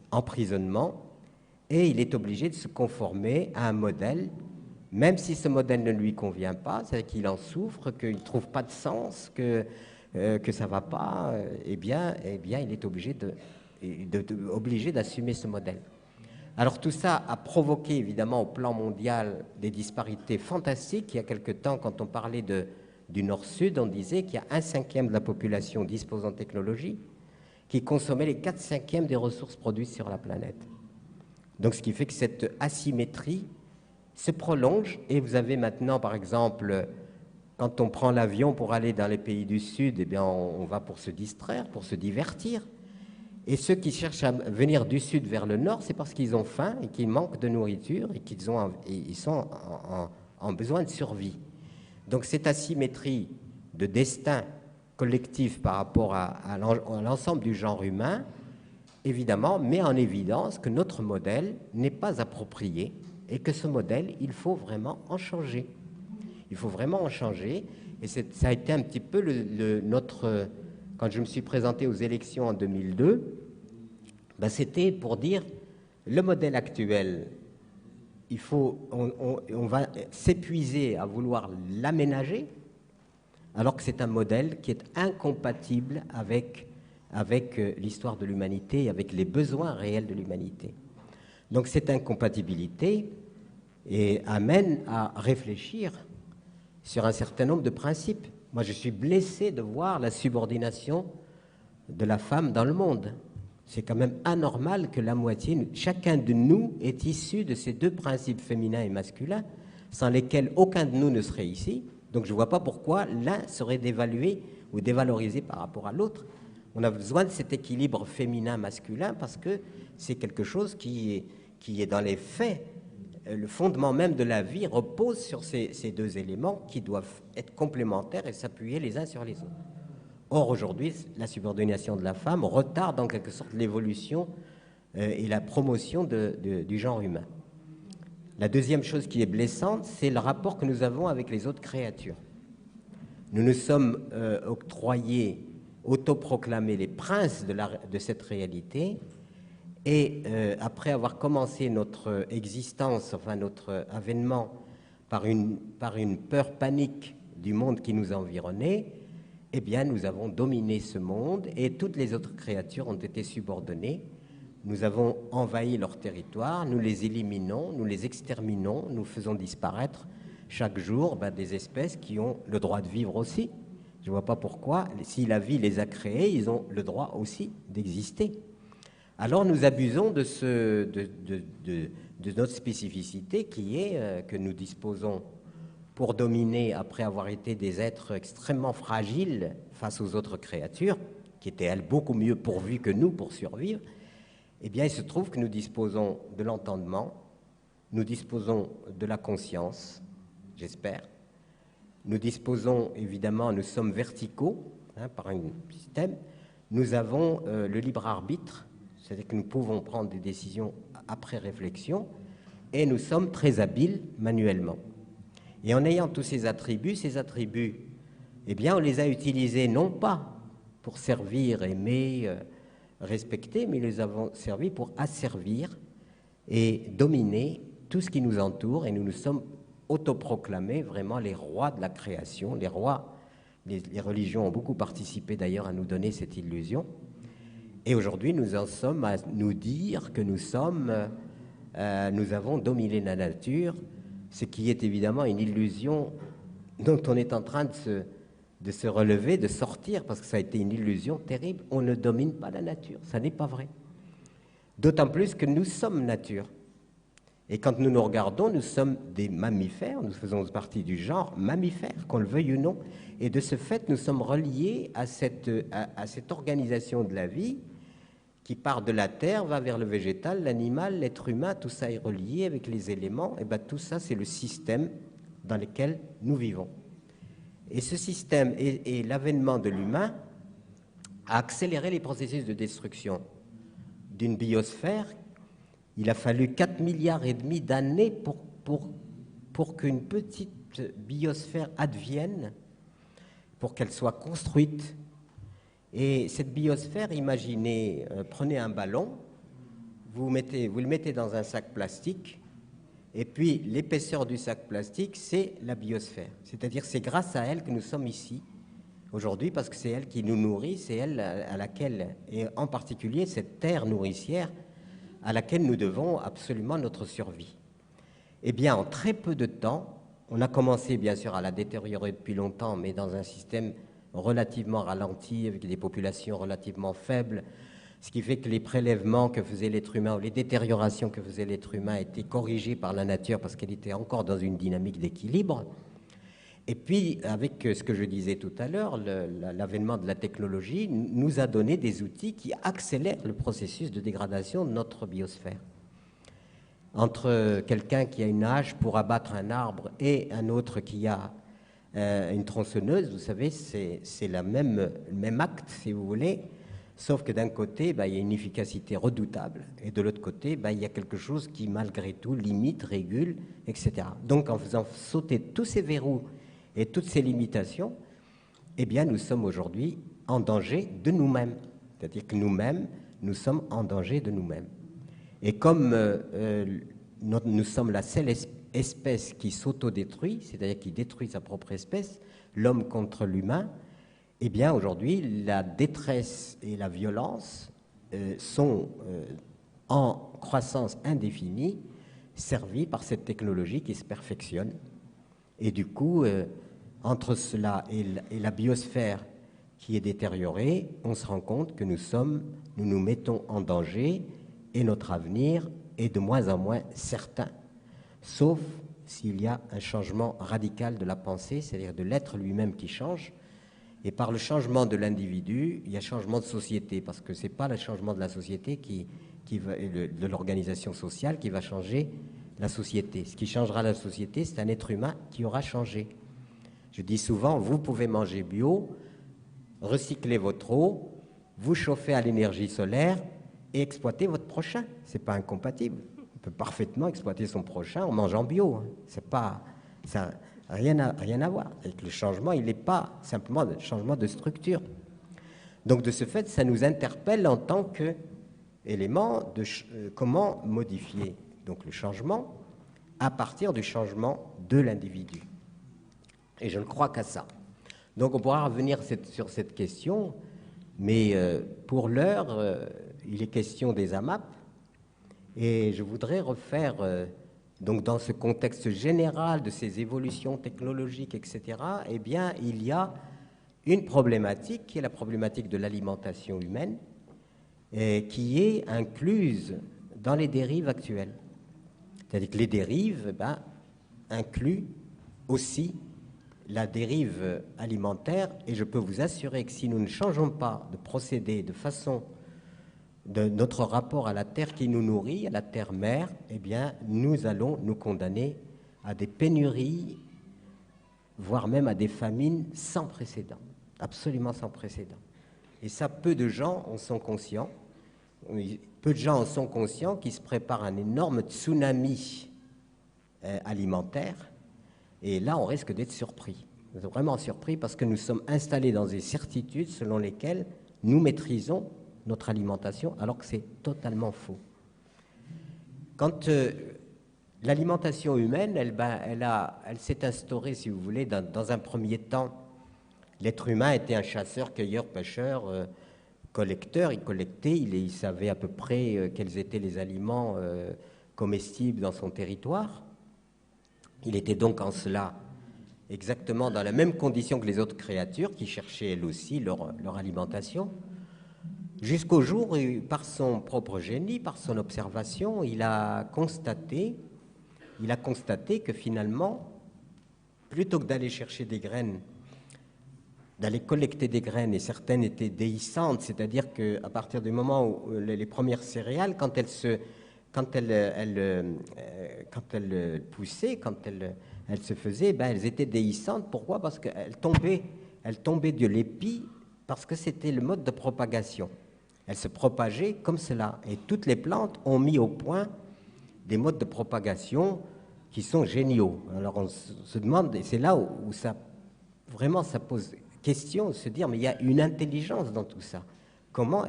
emprisonnement et il est obligé de se conformer à un modèle, même si ce modèle ne lui convient pas, c'est-à-dire qu'il en souffre, qu'il ne trouve pas de sens, que ça ne va pas, eh bien, il est obligé d'assumer ce modèle. Alors tout ça a provoqué évidemment au plan mondial des disparités fantastiques. Il y a quelque temps, quand on parlait du Nord-Sud, on disait qu'il y a 1/5 de la population disposant de technologie qui consommait les 4/5 des ressources produites sur la planète. Donc ce qui fait que cette asymétrie se prolonge et vous avez maintenant, par exemple, quand on prend l'avion pour aller dans les pays du Sud, eh bien on va pour se distraire, pour se divertir. Et ceux qui cherchent à venir du sud vers le nord, c'est parce qu'ils ont faim et qu'ils manquent de nourriture et ils sont en besoin de survie. Donc cette asymétrie de destin collectif par rapport à l'ensemble du genre humain, évidemment, met en évidence que notre modèle n'est pas approprié et que ce modèle, il faut vraiment en changer. Il faut vraiment en changer. Et ça a été un petit peu notre... Quand je me suis présenté aux élections en 2002, ben c'était pour dire le modèle actuel, on va s'épuiser à vouloir l'aménager, alors que c'est un modèle qui est incompatible avec l'histoire de l'humanité, avec les besoins réels de l'humanité. Donc cette incompatibilité amène à réfléchir sur un certain nombre de principes. Moi, je suis blessé de voir la subordination de la femme dans le monde. C'est quand même anormal que la moitié, chacun de nous est issu de ces deux principes féminins et masculins, sans lesquels aucun de nous ne serait ici. Donc je ne vois pas pourquoi l'un serait dévalué ou dévalorisé par rapport à l'autre. On a besoin de cet équilibre féminin-masculin parce que c'est quelque chose qui est dans les faits. Le fondement même de la vie repose sur ces deux éléments qui doivent être complémentaires et s'appuyer les uns sur les autres. Or, aujourd'hui, la subordination de la femme retarde en quelque sorte l'évolution et la promotion du genre humain. La deuxième chose qui est blessante, c'est le rapport que nous avons avec les autres créatures. Nous nous sommes octroyés, autoproclamés les princes de cette réalité. Et après avoir commencé notre existence, enfin notre avènement par une peur panique du monde qui nous environnait, eh bien nous avons dominé ce monde et toutes les autres créatures ont été subordonnées. Nous avons envahi leur territoire, nous les éliminons, nous les exterminons, nous faisons disparaître chaque jour des espèces qui ont le droit de vivre aussi, Je ne vois pas pourquoi, si la vie les a créés, ils ont le droit aussi d'exister. Alors nous abusons de notre spécificité qui est que nous disposons pour dominer après avoir été des êtres extrêmement fragiles face aux autres créatures, qui étaient elles beaucoup mieux pourvues que nous pour survivre. Eh bien il se trouve que nous disposons de l'entendement, nous disposons de la conscience, j'espère. Nous disposons, évidemment, nous sommes verticaux par un système. Nous avons le libre arbitre, c'est-à-dire que nous pouvons prendre des décisions après réflexion, et nous sommes très habiles manuellement. Et en ayant tous ces attributs, eh bien, on les a utilisés non pas pour servir, aimer, respecter, mais les avons servis pour asservir et dominer tout ce qui nous entoure, et nous nous sommes autoproclamés vraiment les rois de la création. Les rois, les religions ont beaucoup participé d'ailleurs à nous donner cette illusion. Et aujourd'hui, nous en sommes à nous dire que nous avons dominé la nature, ce qui est évidemment une illusion dont on est en train de se relever, de sortir, parce que ça a été une illusion terrible. On ne domine pas la nature, ça n'est pas vrai. D'autant plus que nous sommes nature. Et quand nous nous regardons, nous sommes des mammifères, nous faisons partie du genre mammifère, qu'on le veuille ou non. Et de ce fait, nous sommes reliés à cette organisation de la vie qui part de la terre, va vers le végétal, l'animal, l'être humain, tout ça est relié avec les éléments. Et bien tout ça, c'est le système dans lequel nous vivons. Et ce système et l'avènement de l'humain a accéléré les processus de destruction d'une biosphère. Il a fallu 4,5 milliards d'années pour qu'une petite biosphère advienne, pour qu'elle soit construite. Et cette biosphère, imaginez, prenez un ballon, vous le mettez dans un sac plastique, et puis l'épaisseur du sac plastique, c'est la biosphère. C'est-à-dire c'est grâce à elle que nous sommes ici aujourd'hui, parce que c'est elle qui nous nourrit, c'est elle à laquelle, et en particulier cette terre nourricière, à laquelle nous devons absolument notre survie. Eh bien, en très peu de temps, on a commencé bien sûr à la détériorer depuis longtemps, mais dans un système relativement ralenti, avec des populations relativement faibles, ce qui fait que les prélèvements que faisait l'être humain, ou les détériorations que faisait l'être humain étaient corrigées par la nature parce qu'elle était encore dans une dynamique d'équilibre. Et puis, avec ce que je disais tout à l'heure, l'avènement de la technologie nous a donné des outils qui accélèrent le processus de dégradation de notre biosphère. Entre quelqu'un qui a une hache pour abattre un arbre et un autre qui a une tronçonneuse, vous savez, c'est le même acte, si vous voulez, sauf que d'un côté, il y a une efficacité redoutable, et de l'autre côté, il y a quelque chose qui, malgré tout, limite, régule, etc. Donc, en faisant sauter tous ces verrous et toutes ces limitations, eh bien, nous sommes aujourd'hui en danger de nous-mêmes. C'est-à-dire que nous-mêmes, nous sommes en danger de nous-mêmes. Et comme nous sommes la seule espèce qui s'autodétruit, c'est-à-dire qui détruit sa propre espèce, l'homme contre l'humain, eh bien, aujourd'hui, la détresse et la violence sont en croissance indéfinie, servies par cette technologie qui se perfectionne. Et du coup, entre cela et la biosphère qui est détériorée, on se rend compte que nous nous mettons en danger et notre avenir est de moins en moins certain, sauf s'il y a un changement radical de la pensée, c'est-à-dire de l'être lui-même qui change. Et par le changement de l'individu, il y a changement de société, parce que ce n'est pas le changement de la société de l'organisation sociale qui va changer la société. Ce qui changera la société, c'est un être humain qui aura changé. Je dis souvent, vous pouvez manger bio, recycler votre eau, vous chauffer à l'énergie solaire et exploiter votre prochain. Ce n'est pas incompatible. On peut parfaitement exploiter son prochain en mangeant bio. Ça n'a rien à voir. Avec le changement, il n'est pas simplement un changement de structure. Donc, de ce fait, ça nous interpelle en tant qu'élément de comment modifier donc le changement à partir du changement de l'individu. Et je ne crois qu'à ça. Donc on pourra revenir sur cette question, mais pour l'heure, il est question des AMAP, et je voudrais refaire, donc dans ce contexte général de ces évolutions technologiques, etc., eh bien, il y a une problématique qui est la problématique de l'alimentation humaine, qui est incluse dans les dérives actuelles. C'est-à-dire que les dérives incluent aussi la dérive alimentaire, et je peux vous assurer que si nous ne changeons pas de procédé, de façon de notre rapport à la terre qui nous nourrit, à la terre-mère, eh bien, nous allons nous condamner à des pénuries, voire même à des famines sans précédent, absolument sans précédent. Et ça, peu de gens en sont conscients. Peu de gens en sont conscients qu'il se prépare un énorme tsunami alimentaire. Et là, on risque d'être surpris. Vraiment surpris parce que nous sommes installés dans des certitudes selon lesquelles nous maîtrisons notre alimentation, alors que c'est totalement faux. Quand l'alimentation humaine, elle s'est instaurée, si vous voulez, dans un premier temps. L'être humain était un chasseur, cueilleur, pêcheur, collecteur. Il collectait, il savait à peu près quels étaient les aliments comestibles dans son territoire. Il était donc en cela exactement dans la même condition que les autres créatures qui cherchaient elles aussi leur alimentation. Jusqu'au jour où, par son propre génie, par son observation, il a constaté que finalement, plutôt que d'aller chercher des graines, d'aller collecter des graines, et certaines étaient déhiscentes, c'est-à-dire qu'à partir du moment où les premières céréales, quand elles poussaient, quand elles se faisaient, elles étaient déhiscentes. Pourquoi? Parce qu'elles tombaient de l'épi, parce que c'était le mode de propagation. Elles se propageaient comme cela. Et toutes les plantes ont mis au point des modes de propagation qui sont géniaux. Alors on se demande, et c'est là où ça pose question, de se dire, mais il y a une intelligence dans tout ça. Comment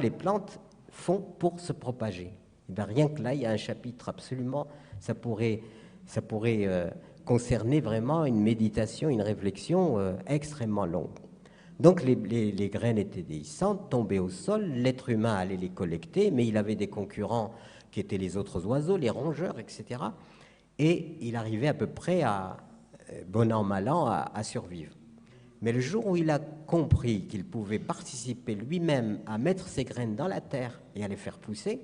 les plantes font pour se propager? Et bien, rien que là, il y a un chapitre absolument, ça pourrait concerner vraiment une méditation, une réflexion extrêmement longue. Donc les graines étaient déhiscentes, tombaient au sol, l'être humain allait les collecter, mais il avait des concurrents qui étaient les autres oiseaux, les rongeurs, etc. Et il arrivait à peu près, bon an, mal an, à survivre. Mais le jour où il a compris qu'il pouvait participer lui-même à mettre ses graines dans la terre et à les faire pousser,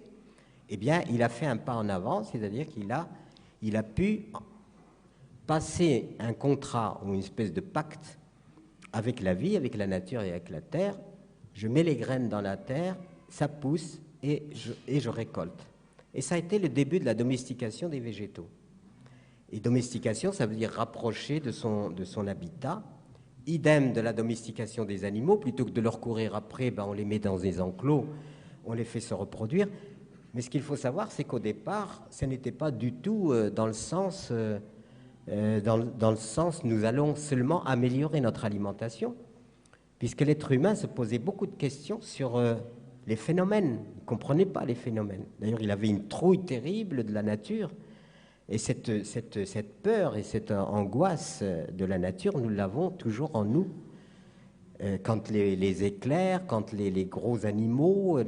eh bien, il a fait un pas en avant, c'est-à-dire qu'il a pu passer un contrat ou une espèce de pacte avec la vie, avec la nature et avec la terre. Je mets les graines dans la terre, ça pousse et je récolte. Et ça a été le début de la domestication des végétaux. Et domestication, ça veut dire rapprocher de son habitat. Idem de la domestication des animaux, plutôt que de leur courir après, on les met dans des enclos, on les fait se reproduire. Mais ce qu'il faut savoir, c'est qu'au départ, ce n'était pas du tout dans le sens nous allons seulement améliorer notre alimentation, puisque l'être humain se posait beaucoup de questions sur les phénomènes. Il ne comprenait pas les phénomènes. D'ailleurs, il avait une trouille terrible de la nature. Et cette peur et cette angoisse de la nature, nous l'avons toujours en nous. Quand les éclairs, quand les gros animaux,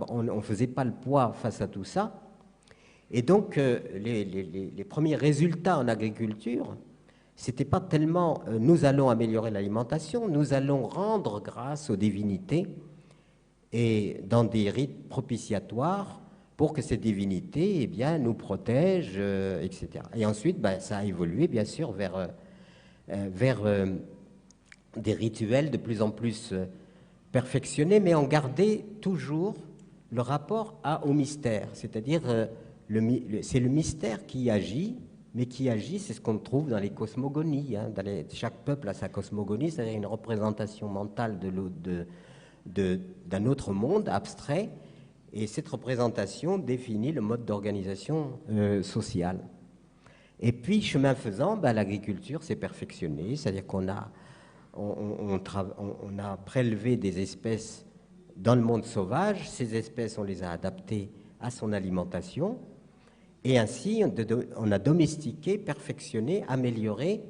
on ne faisait pas le poids face à tout ça. Et donc, les premiers résultats en agriculture, ce n'était pas tellement nous allons améliorer l'alimentation, nous allons rendre grâce aux divinités et dans des rites propitiatoires, pour que ces divinités nous protègent, etc. Et ensuite, ça a évolué, bien sûr, vers des rituels de plus en plus perfectionnés, mais on gardait toujours le rapport au mystère. C'est-à-dire, c'est le mystère qui agit, mais qui agit, c'est ce qu'on trouve dans les cosmogonies. Chaque peuple a sa cosmogonie, c'est-à-dire une représentation mentale d'un autre monde abstrait. Et cette représentation définit le mode d'organisation sociale. Et puis, chemin faisant, l'agriculture s'est perfectionnée, c'est-à-dire qu'on a prélevé des espèces dans le monde sauvage, ces espèces, on les a adaptées à son alimentation, et ainsi, on a domestiqué, perfectionné, amélioré.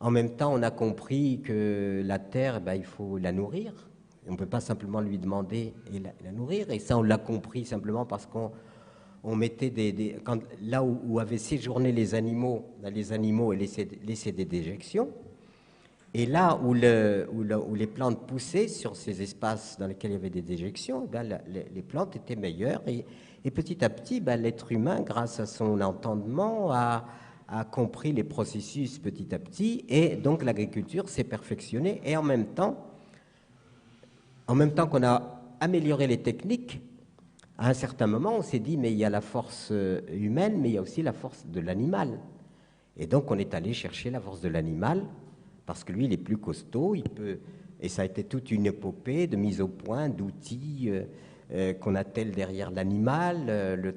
En même temps, on a compris que la terre, il faut la nourrir. On ne peut pas simplement lui demander et la nourrir. Et ça, on l'a compris simplement parce qu'on mettait là où avaient séjourné les animaux et laissé des déjections. Et là où les plantes poussaient sur ces espaces dans lesquels il y avait des déjections, eh bien, les plantes étaient meilleures. Et petit à petit, ben, l'être humain, grâce à son entendement, a compris les processus petit à petit. Et donc l'agriculture s'est perfectionnée. Et en même temps qu'on a amélioré les techniques, à un certain moment, on s'est dit, mais il y a la force humaine, mais il y a aussi la force de l'animal. Et donc, on est allé chercher la force de l'animal, parce que lui, il est plus costaud, il peut... Et ça a été toute une épopée de mise au point d'outils qu'on attelle derrière l'animal,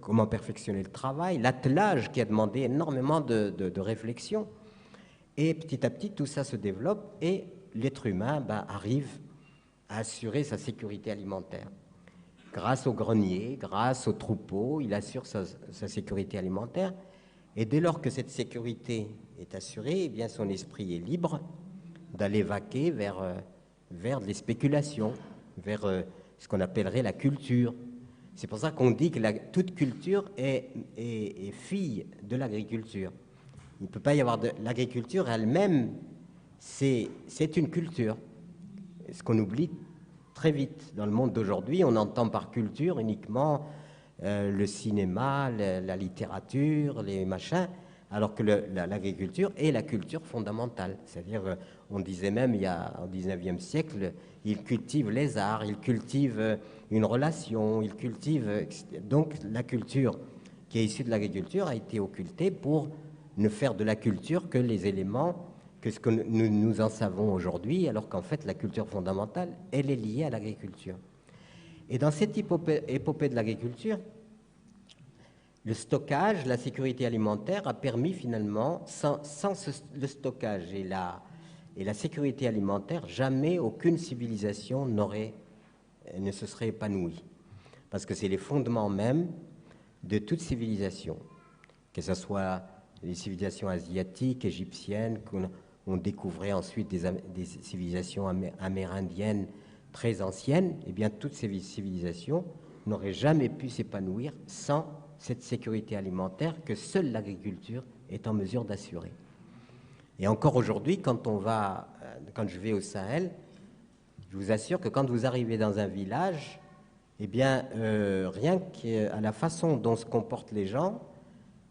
comment perfectionner le travail, l'attelage qui a demandé énormément de réflexion. Et petit à petit, tout ça se développe et l'être humain arrive à assurer sa sécurité alimentaire. Grâce au grenier, grâce au troupeau, il assure sa sécurité alimentaire. Et dès lors que cette sécurité est assurée, eh bien son esprit est libre d'aller vaquer vers les spéculations, vers ce qu'on appellerait la culture. C'est pour ça qu'on dit que toute culture est fille de l'agriculture. Il ne peut pas y avoir l'agriculture elle-même, c'est une culture. Ce qu'on oublie très vite. Dans le monde d'aujourd'hui, on entend par culture uniquement le cinéma, la littérature, les machins, alors que l'agriculture est la culture fondamentale. C'est-à-dire, on disait même, au XIXe siècle, ils cultivent les arts, ils cultivent une relation, ils cultivent... Donc, la culture qui est issue de l'agriculture a été occultée pour ne faire de la culture que les éléments que ce que nous en savons aujourd'hui, alors qu'en fait, la culture fondamentale, elle est liée à l'agriculture. Et dans cette épopée de l'agriculture, le stockage, la sécurité alimentaire a permis finalement, sans le stockage et la sécurité alimentaire, jamais aucune civilisation ne se serait épanouie. Parce que c'est les fondements même de toute civilisation, que ce soit les civilisations asiatiques, égyptiennes, on découvrait ensuite des civilisations amérindiennes très anciennes, et bien toutes ces civilisations n'auraient jamais pu s'épanouir sans cette sécurité alimentaire que seule l'agriculture est en mesure d'assurer. Et encore aujourd'hui, quand je vais au Sahel, je vous assure que quand vous arrivez dans un village, eh bien, rien qu'à la façon dont se comportent les gens,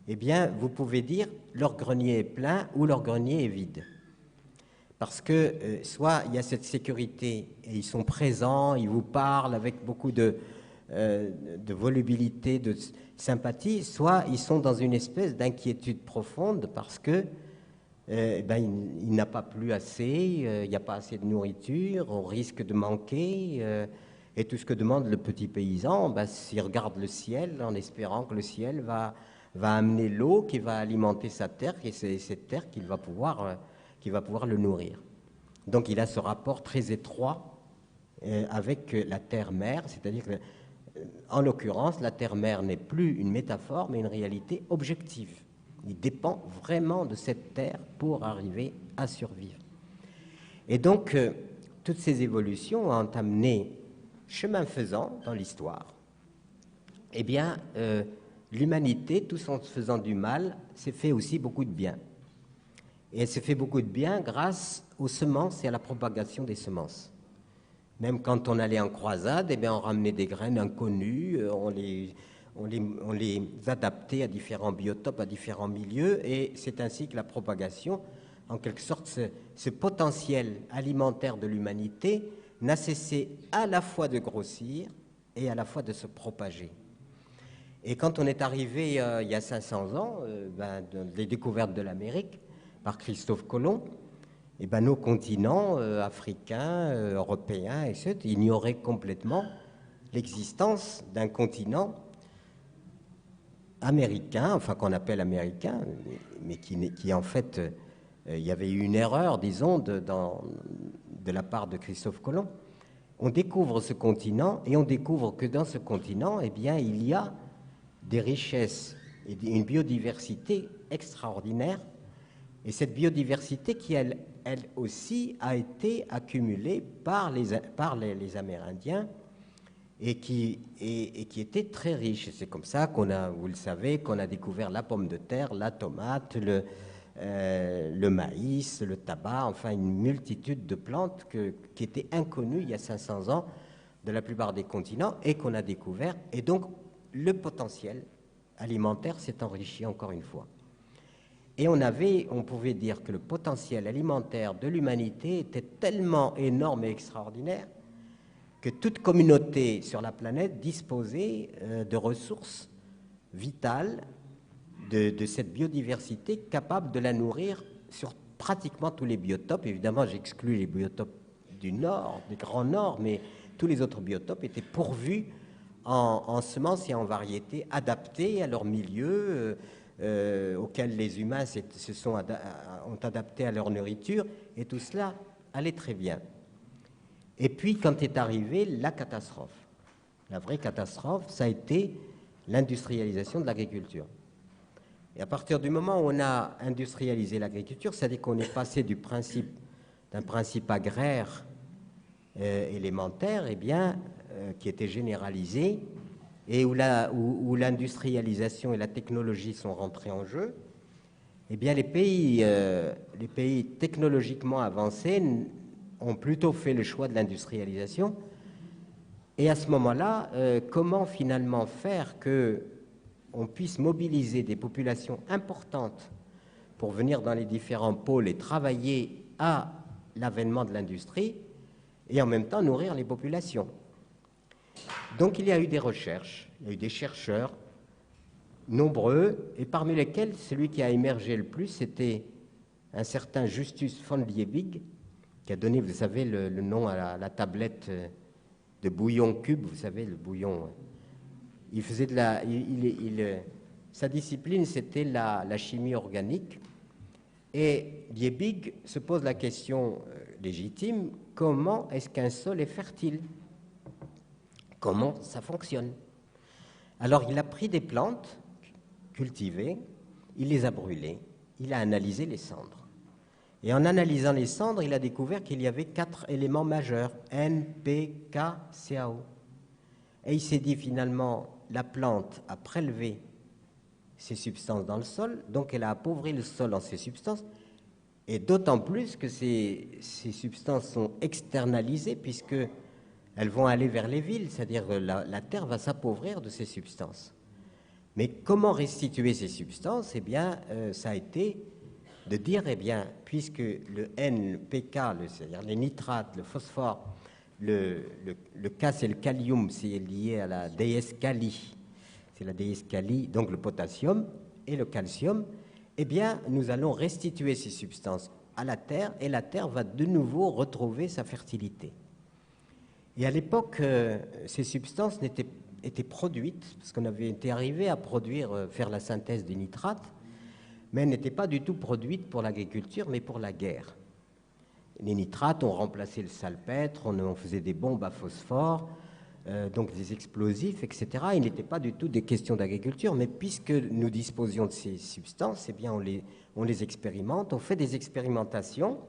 eh bien, vous pouvez dire leur grenier est plein ou leur grenier est vide. Parce que soit il y a cette sécurité et ils sont présents, ils vous parlent avec beaucoup de volubilité, de sympathie, soit ils sont dans une espèce d'inquiétude profonde parce que il n'a pas plu assez, il n'y a pas assez de nourriture, on risque de manquer. Et tout ce que demande le petit paysan, s'il regarde le ciel en espérant que le ciel va amener l'eau qui va alimenter sa terre, et c'est cette terre qui va pouvoir le nourrir. Donc il a ce rapport très étroit avec la terre-mère, c'est-à-dire que, en l'occurrence, la terre-mère n'est plus une métaphore, mais une réalité objective. Il dépend vraiment de cette terre pour arriver à survivre. Et donc, toutes ces évolutions ont amené, chemin faisant dans l'histoire, eh bien, l'humanité, tout en se faisant du mal, s'est fait aussi beaucoup de bien. Et elle s'est fait beaucoup de bien grâce aux semences et à la propagation des semences. Même quand on allait en croisade, eh bien, on ramenait des graines inconnues, on les adaptait à différents biotopes, à différents milieux, et c'est ainsi que la propagation, en quelque sorte, ce potentiel alimentaire de l'humanité n'a cessé à la fois de grossir et à la fois de se propager. Et quand on est arrivé il y a 500 ans, les découvertes de l'Amérique par Christophe Colomb, et nos continents africains, européens, etc., ignoraient complètement l'existence d'un continent américain, enfin qu'on appelle américain, mais qui en fait, il y avait eu une erreur, disons, de la part de Christophe Colomb. On découvre ce continent et on découvre que dans ce continent, eh bien, il y a des richesses et une biodiversité extraordinaire. Et cette biodiversité qui, elle aussi, a été accumulée par les Amérindiens et qui était très riche. C'est comme ça qu'on a, vous le savez, qu'on a découvert la pomme de terre, la tomate, le maïs, le tabac, enfin une multitude de plantes qui étaient inconnues il y a 500 ans de la plupart des continents et qu'on a découvert. Et donc, le potentiel alimentaire s'est enrichi encore une fois. Et on pouvait dire que le potentiel alimentaire de l'humanité était tellement énorme et extraordinaire que toute communauté sur la planète disposait de ressources vitales, de cette biodiversité capable de la nourrir sur pratiquement tous les biotopes. Évidemment, j'exclus les biotopes du Nord, du Grand Nord, mais tous les autres biotopes étaient pourvus en semences et en variétés adaptées à leur milieu, auxquels les humains ont adapté à leur nourriture, et tout cela allait très bien. Et puis, quand est arrivée la catastrophe, la vraie catastrophe, ça a été l'industrialisation de l'agriculture. Et à partir du moment où on a industrialisé l'agriculture, c'est-à-dire qu'on est passé d'un principe agraire élémentaire, eh bien, qui était généralisé, et où l'industrialisation et la technologie sont rentrées en jeu, eh bien, les pays technologiquement avancés ont plutôt fait le choix de l'industrialisation. Et à ce moment-là, comment finalement faire qu'on puisse mobiliser des populations importantes pour venir dans les différents pôles et travailler à l'avènement de l'industrie et en même temps nourrir les populations? Donc il y a eu des recherches, il y a eu des chercheurs nombreux, et parmi lesquels celui qui a émergé le plus, c'était un certain Justus von Liebig, qui a donné, vous savez, le nom à la tablette de bouillon cube, vous savez, le bouillon. Il faisait sa discipline, c'était la chimie organique. Et Liebig se pose la question légitime, comment est-ce qu'un sol est fertile? Comment ça fonctionne? Alors, il a pris des plantes cultivées, il les a brûlées, il a analysé les cendres. Et en analysant les cendres, il a découvert qu'il y avait 4 éléments majeurs, N, P, K, CaO. Et il s'est dit finalement, la plante a prélevé ces substances dans le sol, donc elle a appauvri le sol en ces substances, et d'autant plus que ces substances sont externalisées, puisqu'elles vont aller vers les villes, c'est-à-dire que la terre va s'appauvrir de ces substances. Mais comment restituer ces substances? Eh bien, ça a été de dire, eh bien, puisque le NPK, c'est-à-dire les nitrates, le phosphore, le K, c'est le kalium, c'est lié à la déesse Kali, c'est la déesse Kali, donc le potassium et le calcium, eh bien, nous allons restituer ces substances à la terre, et la terre va de nouveau retrouver sa fertilité. Et à l'époque, ces substances étaient produites, parce qu'on avait été arrivé à faire la synthèse des nitrates, mais elles n'étaient pas du tout produites pour l'agriculture, mais pour la guerre. Les nitrates ont remplacé le salpêtre, on faisait des bombes à phosphore, donc des explosifs, etc. Il n'était pas du tout des questions d'agriculture, mais puisque nous disposions de ces substances, eh bien on les expérimente, on fait des expérimentations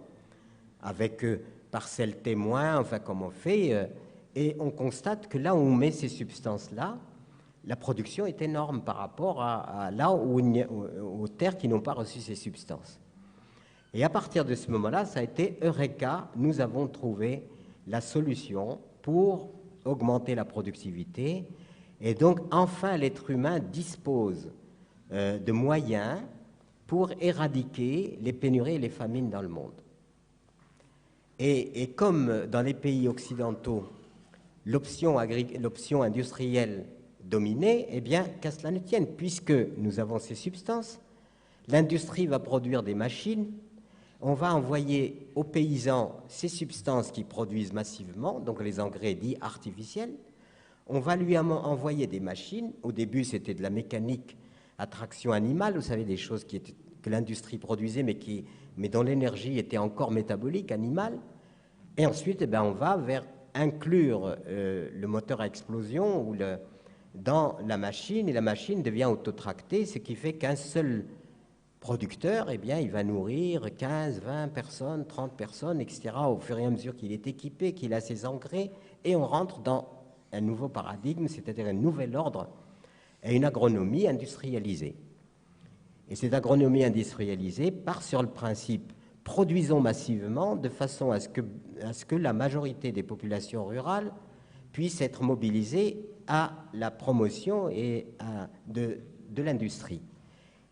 avec parcelles témoins, enfin comme on fait, et on constate que là où on met ces substances-là, la production est énorme par rapport à là où aux terres qui n'ont pas reçu ces substances. Et à partir de ce moment-là, ça a été Eureka, nous avons trouvé la solution pour augmenter la productivité. Et donc, enfin, l'être humain dispose de moyens pour éradiquer les pénuries et les famines dans le monde. Et comme dans les pays occidentaux, l'option industrielle dominée, eh bien, qu'à cela ne tienne, puisque nous avons ces substances, l'industrie va produire des machines, on va envoyer aux paysans ces substances qui produisent massivement, donc les engrais dits artificiels. On va lui envoyer des machines. Au début, c'était de la mécanique à traction animale, vous savez, des choses que l'industrie produisait, mais dont l'énergie était encore métabolique, animale. Et ensuite, eh bien, on va inclure le moteur à explosion dans la machine, et la machine devient autotractée, ce qui fait qu'un seul producteur, eh bien, il va nourrir 15, 20 personnes, 30 personnes, etc., au fur et à mesure qu'il est équipé, qu'il a ses engrais, et on rentre dans un nouveau paradigme, c'est-à-dire un nouvel ordre et une agronomie industrialisée. Et cette agronomie industrialisée part sur le principe produisons massivement de façon à ce que la majorité des populations rurales puissent être mobilisées à la promotion de l'industrie.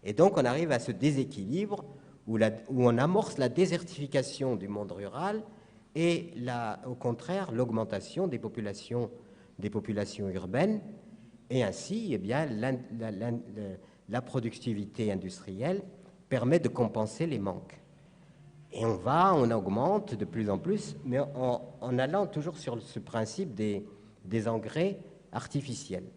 Et donc on arrive à ce déséquilibre où on amorce la désertification du monde rural et au contraire l'augmentation des populations urbaines. Et ainsi, eh bien, la productivité industrielle permet de compenser les manques. Et on augmente de plus en plus, mais en allant toujours sur ce principe des engrais artificiels.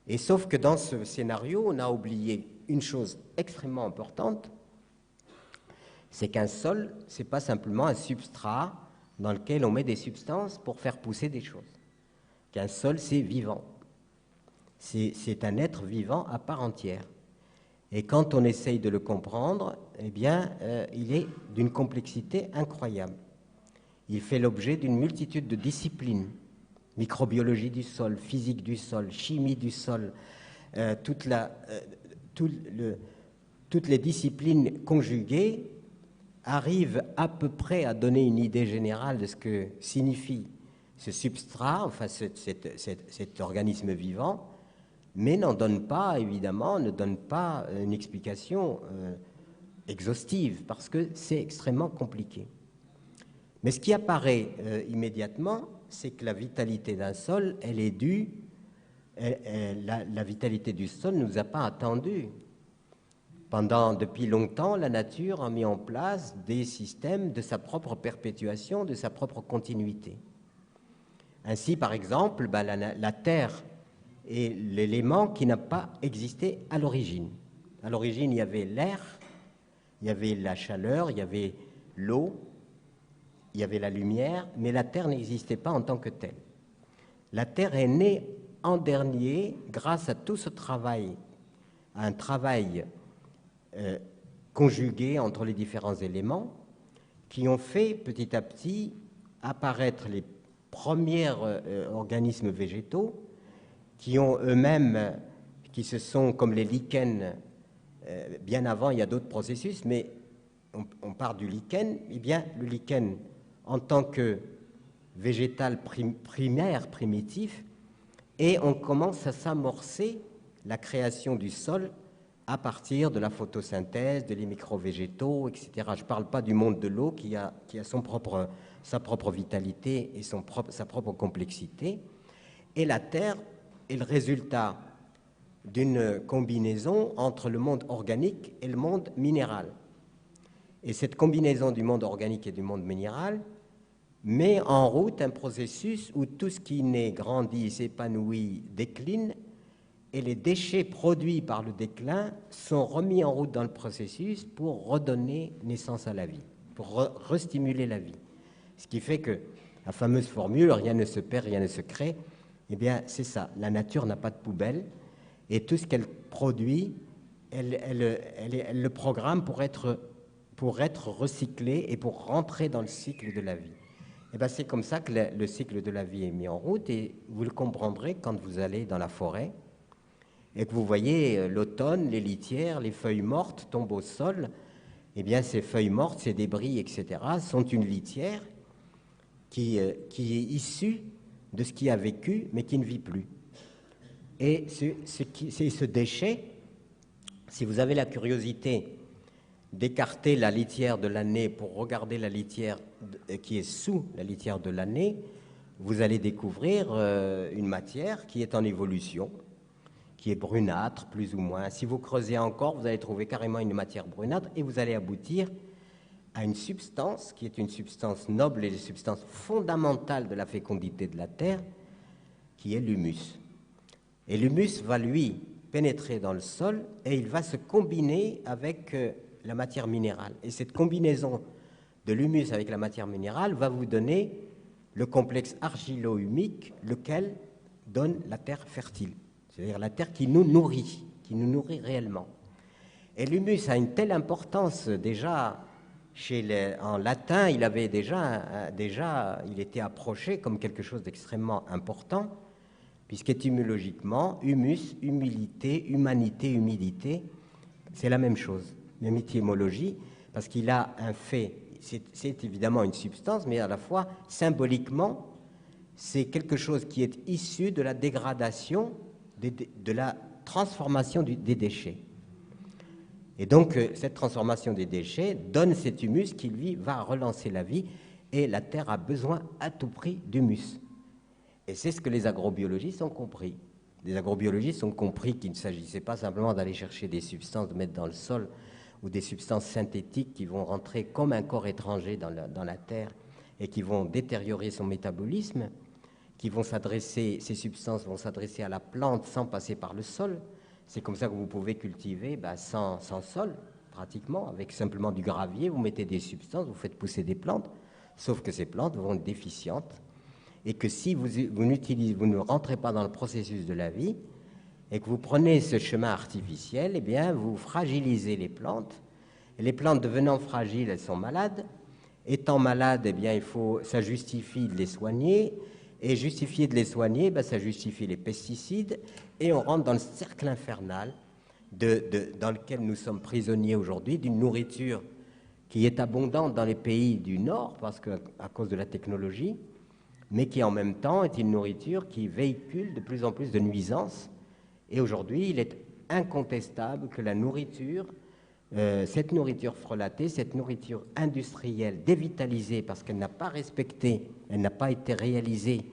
Et sauf que dans ce scénario, on a oublié une chose extrêmement importante, c'est qu'un sol, ce n'est pas simplement un substrat dans lequel on met des substances pour faire pousser des choses. Qu'un sol, c'est vivant. C'est un être vivant à part entière. Et quand on essaye de le comprendre, eh bien, il est d'une complexité incroyable. Il fait l'objet d'une multitude de disciplines. Microbiologie du sol, physique du sol, chimie du sol, toutes les disciplines conjuguées arrivent à peu près à donner une idée générale de ce que signifie ce substrat, enfin cet organisme vivant, mais n'en donne pas, évidemment, ne donne pas une explication exhaustive, parce que c'est extrêmement compliqué. Mais ce qui apparaît immédiatement, c'est que la vitalité d'un sol, elle est due, la vitalité du sol ne nous a pas attendus. Depuis longtemps, la nature a mis en place des systèmes de sa propre perpétuation, de sa propre continuité. Ainsi, par exemple, la terre est l'élément qui n'a pas existé à l'origine. À l'origine, il y avait l'air, il y avait la chaleur, il y avait l'eau, il y avait la lumière, mais la terre n'existait pas en tant que telle. La terre est née en dernier grâce à tout ce travail, à un travail conjugué entre les différents éléments qui ont fait petit à petit apparaître les premiers organismes végétaux qui ont eux-mêmes, qui se sont comme les lichens, bien avant il y a d'autres processus, mais on part du lichen, eh bien le lichen en tant que végétal primaire, primitif, et on commence à s'amorcer la création du sol à partir de la photosynthèse, de les micro-végétaux, etc. Je ne parle pas du monde de l'eau qui a sa propre vitalité et sa propre complexité. Et la Terre est le résultat d'une combinaison entre le monde organique et le monde minéral. Et cette combinaison du monde organique et du monde minéral met en route un processus où tout ce qui naît, grandit, s'épanouit, décline, et les déchets produits par le déclin sont remis en route dans le processus pour redonner naissance à la vie, pour restimuler la vie. Ce qui fait que la fameuse formule « rien ne se perd, rien ne se crée », eh bien c'est ça, la nature n'a pas de poubelle, et tout ce qu'elle produit, elle le programme pour être recyclé et pour rentrer dans le cycle de la vie. Et bien c'est comme ça que le cycle de la vie est mis en route, et vous le comprendrez quand vous allez dans la forêt et que vous voyez l'automne, les litières, les feuilles mortes tombent au sol. Eh bien ces feuilles mortes, ces débris, etc., sont une litière qui est issue de ce qui a vécu mais qui ne vit plus. Et ce déchet, si vous avez la curiosité d'écarter la litière de l'année pour regarder la litière qui est sous la litière de l'année, vous allez découvrir une matière qui est en évolution, qui est brunâtre, plus ou moins. Si vous creusez encore, vous allez trouver carrément une matière brunâtre et vous allez aboutir à une substance qui est une substance noble et une substance fondamentale de la fécondité de la terre, qui est l'humus. Et l'humus va, lui, pénétrer dans le sol et il va se combiner avec la matière minérale. Et cette combinaison de l'humus avec la matière minérale va vous donner le complexe argilo-humique, lequel donne la terre fertile. C'est-à-dire la terre qui nous nourrit réellement. Et l'humus a une telle importance déjà, en latin, il avait il était approché comme quelque chose d'extrêmement important, puisqu'étymologiquement, humus, humilité, humanité, humidité, C'est la même chose, même étymologie, parce qu'il a un fait, c'est évidemment une substance, mais à la fois, symboliquement, c'est quelque chose qui est issu de la dégradation, de la transformation des déchets. Et donc, cette transformation des déchets donne cet humus qui, lui, va relancer la vie, et la terre a besoin à tout prix d'humus. Et c'est ce que les agrobiologistes ont compris. Les agrobiologistes ont compris qu'il ne s'agissait pas simplement d'aller chercher des substances, de mettre dans le sol, ou des substances synthétiques qui vont rentrer comme un corps étranger dans la terre et qui vont détériorer son métabolisme, ces substances vont s'adresser à la plante sans passer par le sol. C'est comme ça que vous pouvez cultiver sans sol, pratiquement, avec simplement du gravier. Vous mettez des substances, vous faites pousser des plantes, sauf que ces plantes vont être déficientes et que si vous ne rentrez pas dans le processus de la vie et que vous prenez ce chemin artificiel, eh bien, vous fragilisez les plantes. Et les plantes devenant fragiles, elles sont malades. Étant malades, eh bien, ça justifie de les soigner. Et justifier de les soigner, ça justifie les pesticides. Et on rentre dans le cercle infernal dans lequel nous sommes prisonniers aujourd'hui, d'une nourriture qui est abondante dans les pays du Nord, à cause de la technologie, mais qui en même temps est une nourriture qui véhicule de plus en plus de nuisances. Et aujourd'hui, il est incontestable que la nourriture, cette nourriture frelatée, cette nourriture industrielle dévitalisée parce qu'elle n'a pas respecté, elle n'a pas été réalisée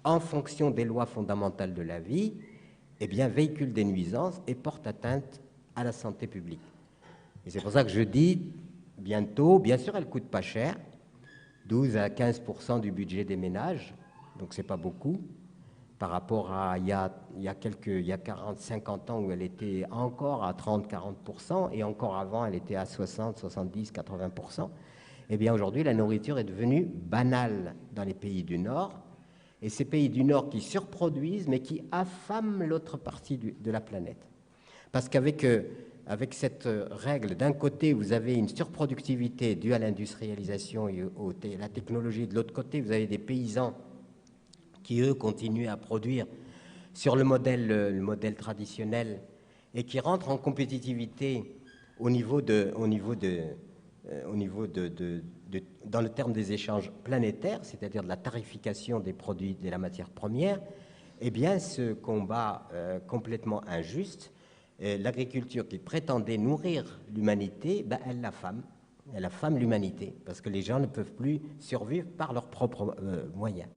en fonction des lois fondamentales de la vie, eh bien, véhicule des nuisances et porte atteinte à la santé publique. Et c'est pour ça que je dis, bientôt, bien sûr, elle ne coûte pas cher, 12 à 15% du budget des ménages, donc c'est pas beaucoup, par rapport à il y a 40, 50 ans où elle était encore à 30-40%, et encore avant, elle était à 60, 70, 80%. Eh bien, aujourd'hui, la nourriture est devenue banale dans les pays du Nord, et ces pays du Nord qui surproduisent, mais qui affament l'autre partie de la planète. Parce qu'avec cette règle, d'un côté, vous avez une surproductivité due à l'industrialisation et à la technologie, de l'autre côté, vous avez des paysans qui, eux, continuent à produire sur le modèle traditionnel et qui rentrent en compétitivité dans le terme des échanges planétaires, c'est-à-dire de la tarification des produits de la matière première, eh bien, ce combat complètement injuste, l'agriculture qui prétendait nourrir l'humanité, elle affame l'humanité, parce que les gens ne peuvent plus survivre par leurs propres moyens.